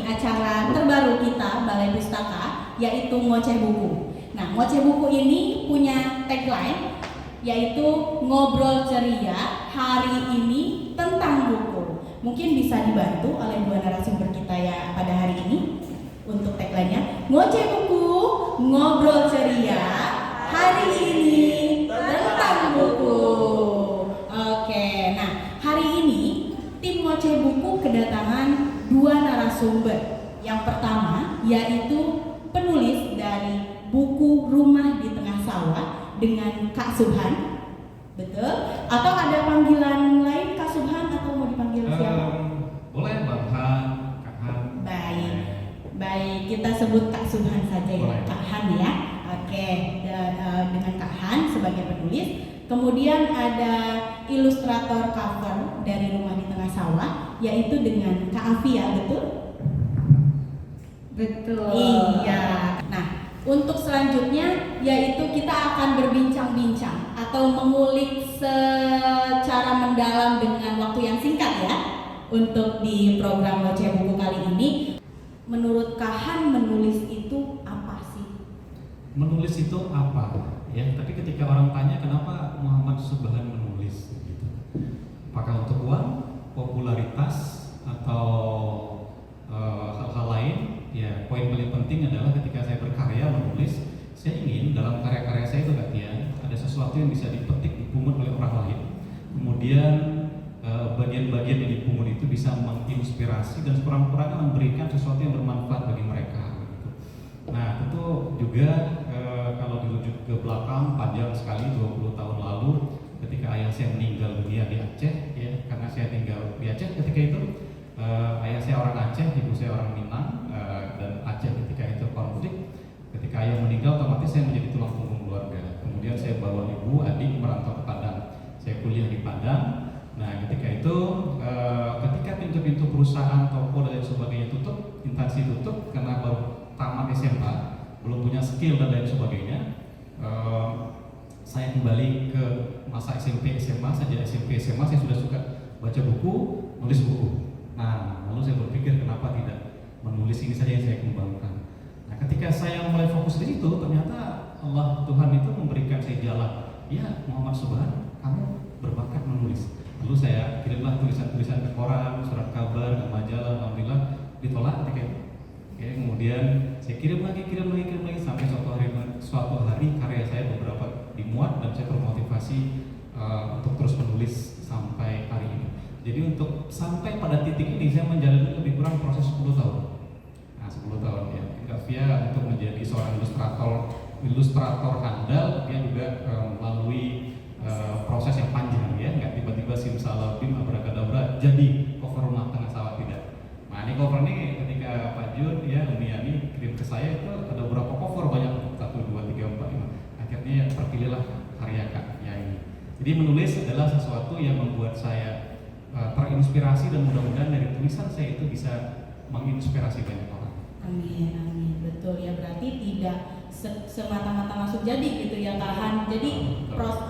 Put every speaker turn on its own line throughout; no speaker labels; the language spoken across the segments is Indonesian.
acara terbaru kita Balai Pustaka, yaitu Ngoceh Buku. Nah, Ngoceh Buku ini punya tagline, yaitu ngobrol ceria hari ini tentang buku. Mungkin bisa dibantu oleh dua narasumber kita ya pada hari ini untuk tagline-nya. Ngoceh Buku, ngobrol ceria hari ini tentang buku. Oke, nah hari ini tim Ngoceh Buku kedatangan dua narasumber. Yang pertama yaitu penulis dari buku Rumah di Tengah Sawah dengan Kak Subhan, betul? Atau ada panggilan lain Kak Subhan atau mau dipanggil siapa?
Boleh Bang Han, Kak Han.
Baik, kita sebut Kak Subhan saja ya,
Boleh.
Kak Han ya. Oke, dengan Kak Han sebagai penulis. Kemudian ada ilustrator cover dari Rumah di Tengah Sawah, yaitu dengan Kak Afia, betul?
Betul.
Iya. Nah, untuk selanjutnya yaitu kita akan berbincang-bincang atau mengulik secara mendalam dengan waktu yang singkat ya untuk di program Ngoceh Buku kali ini. Menurut Kak Han, menulis itu apa sih?
Menulis itu apa? Ya, tapi ketika orang tanya kenapa Muhammad Subhan menulis gitu. Apakah untuk uang, popularitas atau hal-hal lain? Ya, poin paling penting adalah ketika saya berkarya menulis, saya ingin dalam karya-karya saya itu ada sesuatu yang bisa dipetik, dipungut oleh orang lain. Kemudian bagian-bagian yang dipungut itu bisa menginspirasi dan sekurang-kurangnya memberikan sesuatu yang bermanfaat bagi mereka. Gitu. Nah, tentu juga kalau dirujuk ke belakang panjang sekali 20 tahun lalu ketika ayah saya meninggal dunia di Aceh, ya, karena saya tinggal di Aceh ketika itu. Ayah saya orang Aceh, ibu saya orang Minang, dan Aceh ketika itu konflik. Ketika ayah meninggal, otomatis saya menjadi tulang punggung keluarga. Kemudian saya bawa ibu, adik merantau ke Padang. Saya kuliah di Padang. Nah, ketika itu, ketika pintu-pintu perusahaan, toko dan lain sebagainya tutup, instansi tutup karena baru tamat SMA, belum punya skill dan lain sebagainya. Saya kembali ke masa SMP SMA. Saja SMP SMA saya sudah suka baca buku, nulis buku. Nah, lalu saya berpikir kenapa tidak menulis ini saja yang saya kembangkan. Nah, ketika saya mulai fokus di situ, ternyata Allah Tuhan itu memberikan saya jalan. Ya, Muhammad Subhan, kamu berbakat menulis. Lalu saya kirimlah tulisan-tulisan ke koran, surat kabar, ke majalah. Alhamdulillah ditolak ketika itu. Oke, kemudian saya kirim lagi sampai suatu hari karya saya beberapa dimuat dan saya termotivasi untuk terus menulis sampai hari ini. Jadi untuk sampai pada titik ini saya menjalani lebih kurang proses 10 tahun. Nah, 10 tahun ya. Kak Fia untuk menjadi seorang ilustrator handal, dia juga melalui proses yang panjang ya, nggak tiba-tiba simsalabim abrakadabra jadi cover Rumah Tengah Sawah, tidak. Nah, ini cover ini ketika Pak Jun ya, Uniani kirim ke saya itu ada beberapa cover banyak, 1, 2, 3, 4, 5. Akhirnya terpilihlah karya Kak Fia ini. Jadi menulis adalah sesuatu yang membuat saya terinspirasi dan mudah-mudahan dari tulisan saya itu bisa menginspirasi banyak orang.
Amin, amin. Betul ya, berarti tidak semata-mata langsung jadi gitu ya Kak Han. Jadi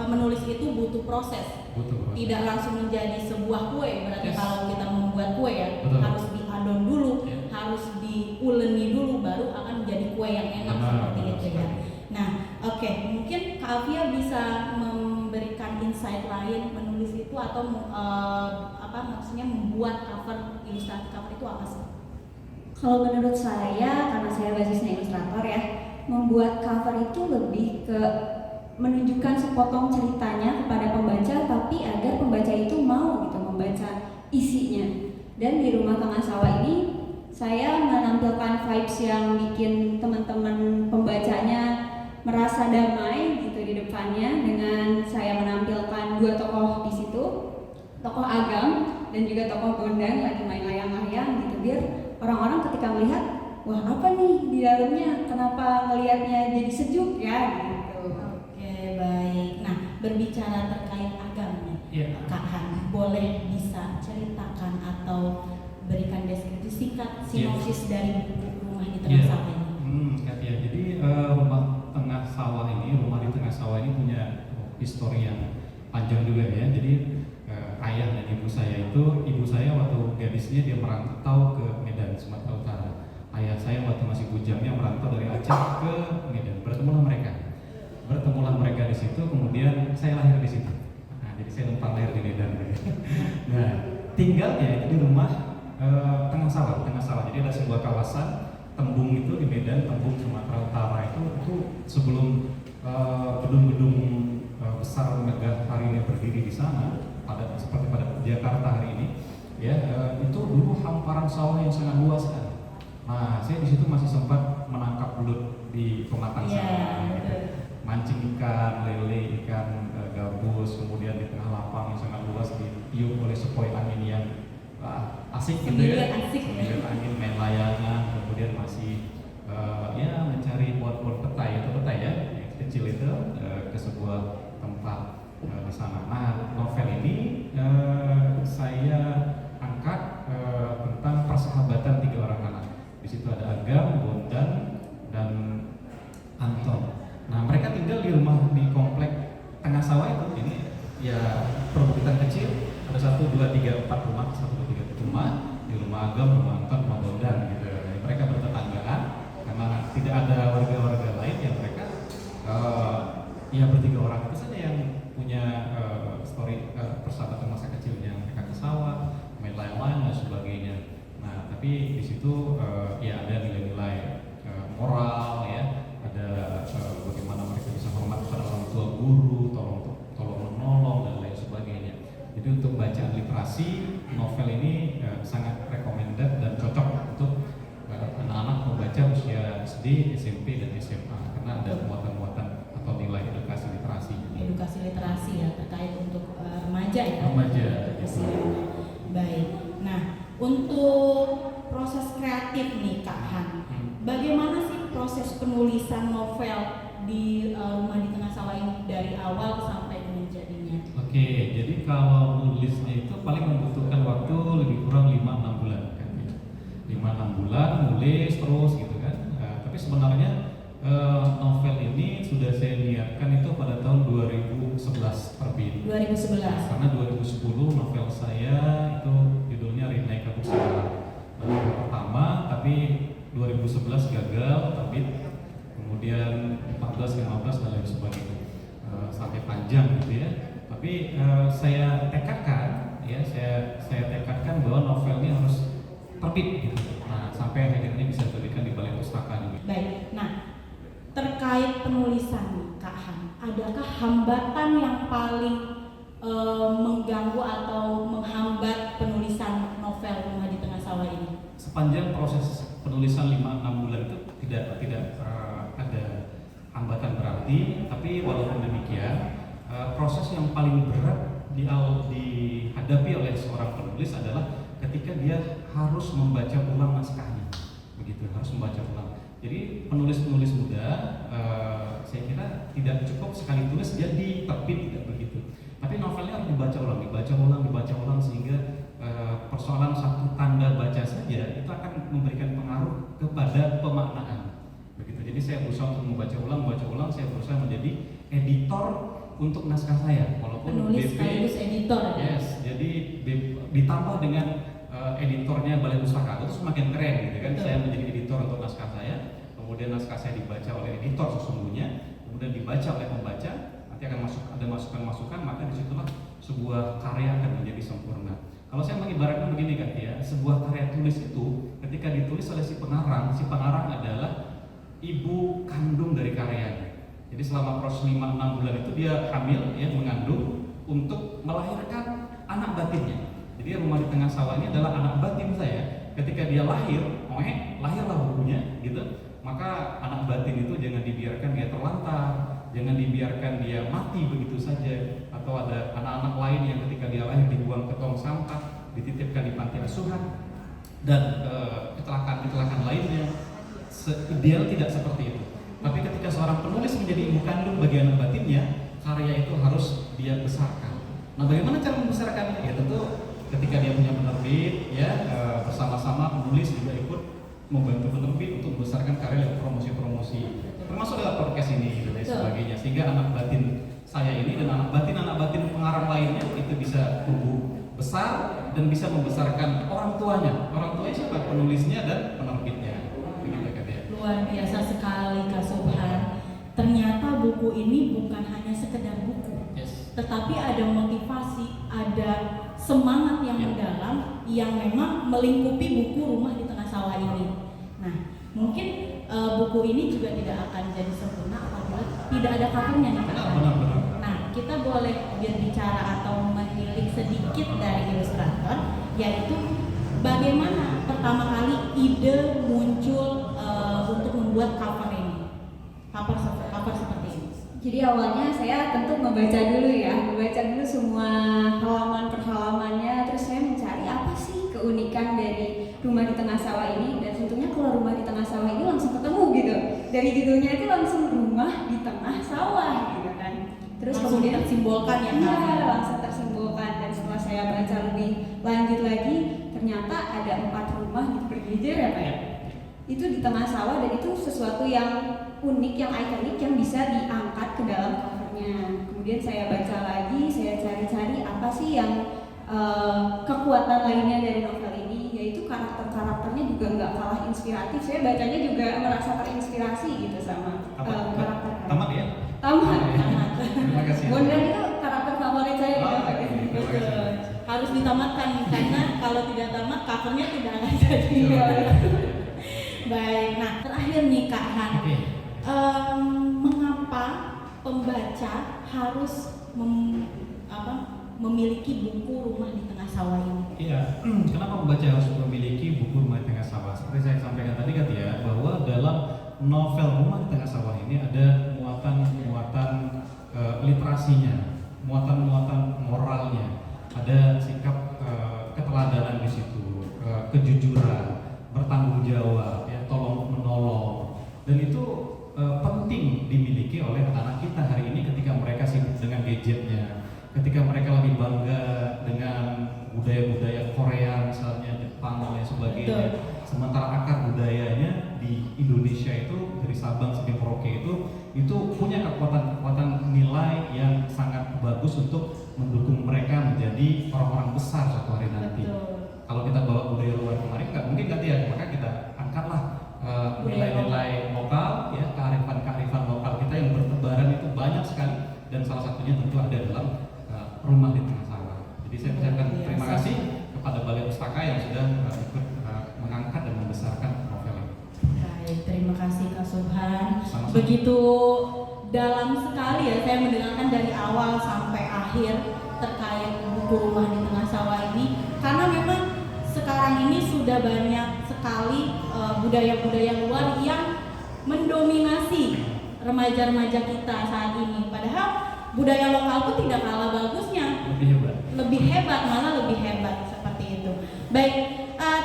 menulis itu butuh proses. Tidak langsung menjadi sebuah kue. Berarti kalau kita membuat kue ya,
betul,
harus diadon dulu, harus diuleni dulu, baru akan menjadi kue yang enak seperti itu ya. Nah, oke, mungkin Kak Afia bisa memberikan insight lain menulis itu atau maksudnya membuat cover, ilustrasi cover itu apa sih?
Kalau menurut saya, karena saya basisnya ilustrator ya, membuat cover itu lebih ke menunjukkan sepotong ceritanya kepada pembaca, tapi agar pembaca itu mau gitu membaca isinya. Dan di Rumah Tengah Sawah ini saya menampilkan vibes yang bikin teman-teman pembacanya merasa damai gitu di depannya, dengan saya menampilkan dua tokoh di situ, tokoh Agam dan juga tokoh Gondang lagi main layang-layang gitu, biar orang-orang ketika melihat, wah apa nih di dalamnya, kenapa ngelihatnya jadi sejuk ya gitu.
Oke, baik. Nah, berbicara terkait Agam nih, Kak Han, boleh bisa ceritakan atau berikan deskripsi singkat sinopsis dari buku Rumah di Tengah Sawah ini?
Jadi Rumah Tengah Sawah ini punya histori yang panjang juga ya. Jadi ayah dan ibu saya waktu gadisnya dia merantau ke Medan, Sumatera Utara. waktu masih bujangnya merantau dari Aceh ke Medan. Bertemulah mereka di situ, kemudian saya lahir di situ. Nah, jadi saya numpang lahir di Medan. Nah, tinggalnya itu di rumah tengah sawah. Jadi ada sebuah kawasan Tembung itu di Medan, Tembung Sumatera Utara itu sebelum gedung-gedung besar megah hari ini berdiri di sana, seperti pada Jakarta hari ini, ya itu dulu hamparan sawah yang sangat luas kan. Nah, saya di situ masih sempat menangkap belut di pematang sana, gitu. Mancing ikan lele, ikan gabus, kemudian di tengah lapang yang sangat luas ditiup oleh sepoi angin yang asik gitu ya. Sambil angin main layangan, kemudian masih ya mencari pohon-pohon petai ya, yang kecil itu ke sebuah tempat di sana. Nah, novel ini saya angkat tentang persahabatan 3 orang anak. Di situ ada Agam, Bondan, dan Anton. Nah, mereka tinggal di rumah di komplek tengah sawah itu. Jadi ya perbukitan kecil, ada 1, 2, 3, 4 rumah, 1, 2, 3 rumah. Di rumah Agam, rumah Anton, rumah Bondan gitu. Jadi mereka bertetanggaan karena tidak ada warga-warga lain yang mereka ya ber-3 orang itu saja yang punya story persahabatan masa kecilnya. Mereka ke sawah, main layang-layang dan sebagainya. Nah, tapi di situ ya ada nilai-nilai moral ya, ada bagaimana mereka bisa hormat pada orang tua, guru, tolong menolong dan lain sebagainya. Jadi untuk bacaan literasi, novel ini sangat recommended dan cocok untuk anak-anak membaca usia SD, SMP, dan SMA karena ada muatan-muatan atau nilai edukasi literasi.
Edukasi literasi ya terkait untuk remaja ya.
Remaja.
Baik. Nah, untuk proses kreatif nih Kak Han, bagaimana sih proses penulisan novel di Rumah di Tengah Sawah ini dari awal sampai dengan jadinya?
Oke, jadi kalau nulisnya itu paling membutuhkan waktu lebih kurang 5-6 bulan kan, 5-6 bulan nulis terus gitu kan. Tapi sebenarnya novel ini sudah saya niatkan itu pada tahun 2011 terbit.
2011.
Karena 2010 novel saya itu judulnya Rinai Kabuk Segala. Novel pertama, tapi 2011 gagal terbit. Kemudian 14, 15 dan lain sebagainya. Sampai panjang gitu ya. Tapi saya tekadkan bahwa novel ini harus terbit gitu. Nah, sampai akhirnya bisa terbitkan di Balai Pustaka juga.
Baik. Nah, terkait penulisan Kak Han, adakah hambatan yang paling mengganggu atau menghambat penulisan novel Rumah di Tengah Sawah ini?
Sepanjang proses penulisan 5-6 bulan itu tidak ada hambatan berarti, tapi walaupun demikian proses yang paling berat dihadapi oleh seorang penulis adalah ketika dia harus membaca ulang naskahnya, begitu, harus membaca ulang. Jadi penulis-penulis muda saya kira tidak cukup sekali tulis jadi terbit, tidak begitu. Tapi novelnya harus dibaca ulang sehingga persoalan satu tanda baca saja itu akan memberikan pengaruh kepada pemaknaan. Begitu. Jadi saya berusaha untuk membaca ulang, saya berusaha menjadi editor untuk naskah saya, walaupun
penulis sekaligus editor.
Yes, jadi ditambah dengan editornya Balai Pustaka itu semakin keren gitu kan. Betul. Saya menjadi editor untuk naskah saya, kemudian naskah saya dibaca oleh editor sesungguhnya, kemudian dibaca oleh pembaca, nanti akan ada masukan-masukan, maka disitulah sebuah karya akan menjadi sempurna. Kalau saya mengibaratkan begini kan ya, sebuah karya tulis itu ketika ditulis oleh si pengarang adalah ibu kandung dari karyanya. Jadi selama proses 5-6 bulan itu dia hamil, ya, mengandung untuk melahirkan anak batinnya. Jadi Rumah di Tengah Sawah ini adalah anak batin saya. Ketika dia lahir, lahirlah bukunya, gitu. Maka anak batin itu jangan dibiarkan dia terlantar, jangan dibiarkan dia mati begitu saja. Atau ada anak-anak lain yang ketika dia lahir dibuang ke tong sampah, dititipkan di panti asuhan, dan kecelakaan-kecelakaan lainnya. Ideal tidak seperti itu. Tapi ketika seorang penulis menjadi ibu kandung bagi anak batinnya, karya itu harus dia besarkan. Nah, bagaimana cara membesarkannya? Ya tentu ketika dia punya penerbit, ya bersama-sama penulis juga ikut membantu penerbit untuk membesarkan karya lewat promosi-promosi, termasuk lewat podcast ini dan sebagainya, sehingga anak batin saya ini dan anak batin pengarang lainnya itu bisa tumbuh besar dan bisa membesarkan orang tuanya. Orang tuanya siapa? Penulisnya dan penerbitnya. Begitu kan ya.
Luar biasa sekali Kak Subhan. Ternyata buku ini bukan hanya sekedar buku,
Yes.
tetapi ada motivasi, ada semangat yang mendalam yang memang melingkupi buku Rumah di Tengah Sawah ini. Nah, mungkin buku ini juga tidak akan jadi sempurna apabila tidak ada covernya nih Kak.
Benar.
Nah, kita boleh berbicara atau menilik sedikit dari ilustrator, yaitu bagaimana pertama kali ide muncul untuk membuat cover ini, cover seperti ini.
Jadi awalnya saya tentu membaca dulu semua halaman per halamannya, terus saya mencari apa sih keunikan dari Rumah di Tengah Sawah ini, dan tentunya kalau Rumah di Tengah Sawah ini langsung ketemu gitu. Dari judulnya itu langsung Rumah di Tengah Sawah gitu kan. Terus
Langsung
kemudian
tersimbolkan ya, Kak?
Iya, langsung tersimbolkan, dan setelah saya baca lebih lanjut lagi, ternyata ada 4 rumah gitu berjejer ya Pak ya. Itu di tengah sawah, dan itu sesuatu yang unik, yang ikonik, yang bisa diangkat ke dalam covernya. Kemudian saya baca lagi, saya cari-cari apa sih yang kekuatan lainnya dari novel ini, yaitu karakter-karakternya juga nggak kalah inspiratif. Saya bacanya juga merasa terinspirasi gitu sama karakter.
Tamat ya?
Tamat.
Terima kasih.
Bondan itu karakter favorit saya gitu.
Betul. Harus ditamatkan karena kalau tidak tamat covernya tidak akan jadi. Baik. Nah, terakhir nih Kak Han.
Oke.
Mengapa pembaca harus memiliki buku Rumah di Tengah Sawah ini?
Iya, kenapa pembaca harus memiliki buku Rumah di Tengah Sawah? Seperti saya sampaikan tadi kan ya, bahwa dalam novel Rumah di Tengah Sawah ini ada muatan-muatan literasinya, muatan-muatan moralnya, ada sikap keteladanan di situ, kejujuran, bertanggung jawab, ya, tolong menolong, dan itu penting dimiliki oleh anak-anak kita hari ini ketika mereka sibuk dengan gadgetnya, ketika mereka lebih bangga dengan budaya-budaya Korea misalnya, Jepang dan lain sebagainya. Sementara akar budayanya di Indonesia itu dari Sabang sampai Merauke itu punya kekuatan
nilai
yang sangat bagus untuk mendukung mereka menjadi orang-orang besar suatu hari nanti.
Betul.
Kalau kita bawa budaya luar kemarin nggak mungkin ganti ya, maka kita angkatlah nilai-nilai lokal, ya, kearifan lokal kita yang bertebaran itu banyak sekali, dan salah satunya tentu ada dalam Rumah di Tengah Sawah. Jadi saya ucapkan terima kasih kepada Balai Pustaka yang sudah ikut mengangkat dan membesarkan novel ini.
Baik, terima kasih Kak Subhan.
Sama-sama.
Begitu dalam sekali ya saya mendengarkan dari awal sampai akhir terkait buku Rumah di Tengah Sawah ini, karena memang sekarang ini sudah banyak sekali budaya-budaya luar yang mendominasi remaja-remaja kita saat ini. Padahal budaya lokal pun tidak kalah bagusnya, lebih hebat, malah lebih hebat seperti itu. Baik,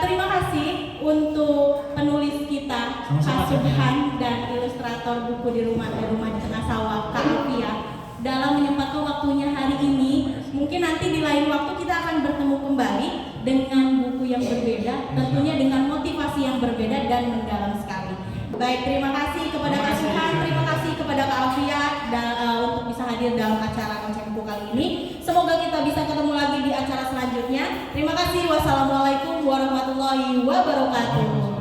terima kasih untuk penulis kita Kak Subhan dan ilustrator buku di Rumah di Tengah Sawah Kak Alfia dalam menyempatkan waktunya hari ini. Mungkin nanti di lain waktu kita akan bertemu kembali dengan buku yang berbeda, tentunya dengan motivasi yang berbeda dan mendalam sekali. Baik, terima kasih kepada Kak Subhan, terima kasih kepada Kak Alfia untuk bisa hadir dalam acara Ngoceh Buku kali ini. Semoga kita bisa ketemu lagi di acara selanjutnya. Terima kasih. Wassalamualaikum warahmatullahi wabarakatuh.